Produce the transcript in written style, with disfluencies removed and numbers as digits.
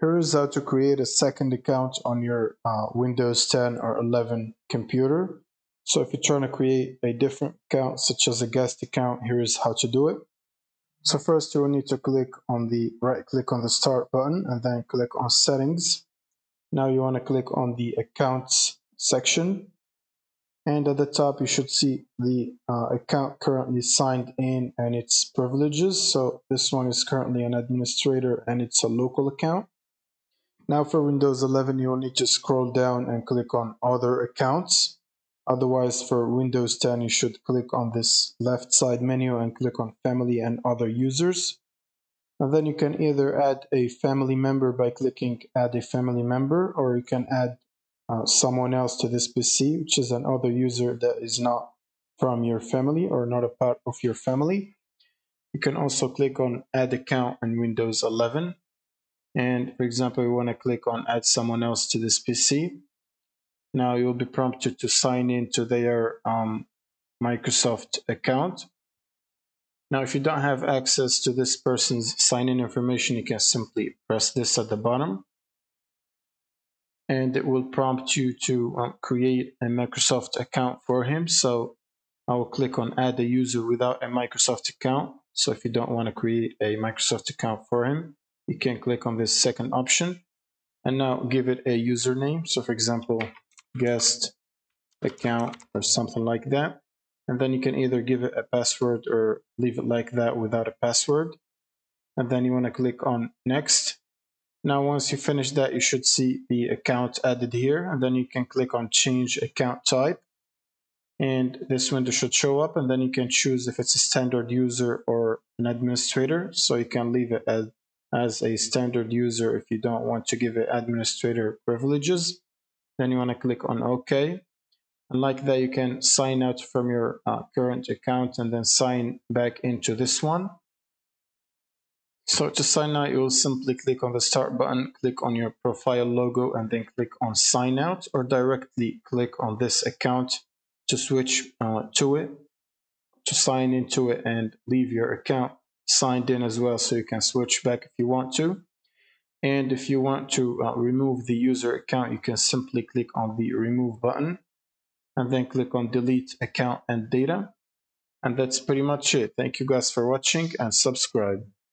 Here's how to create a second account on your Windows 10 or 11 computer. So if you're trying to create a different account, such as a guest account, here's how to do it. So first you will need to right click on the start button and then click on settings. Now you want to click on the accounts section. And at the top, you should see the account currently signed in and its privileges. So this one is currently an administrator and it's a local account. Now for Windows 11, you'll need to scroll down and click on Other Accounts. Otherwise, for Windows 10, you should click on this left side menu and click on Family and Other Users. And then you can either add a family member by clicking Add a Family Member, or you can add someone else to this PC, which is another user that is not from your family or not a part of your family. You can also click on Add Account in Windows 11. And for example, you want to click on Add someone else to this PC. Now you'll be prompted to sign in to their Microsoft account. Now, if you don't have access to this person's sign-in information, you can simply press this at the bottom. And it will prompt you to create a Microsoft account for him. So I will click on Add a User without a Microsoft account. So if you don't want to create a Microsoft account for him, you can click on this second option. And now give it a username. So for example, guest account or something like that. And then you can either give it a password or leave it like that without a password. And then you want to click on next. Now, once you finish that, you should see the account added here. And then you can click on change account type. And this window should show up. And then you can choose if it's a standard user or an administrator. So you can leave it as a standard user if you don't want to give it administrator privileges. Then you want to click on OK. And like that, you can sign out from your current account and then sign back into this one. So to sign out, you will simply click on the start button, click on your profile logo, and then click on sign out, or directly click on this account to switch to it, to sign into it and leave your account signed in as well, so you can switch back if you want to. And if you want to remove the user account, you can simply click on the remove button and then click on delete account and data. And that's pretty much it. Thank you guys for watching and subscribe.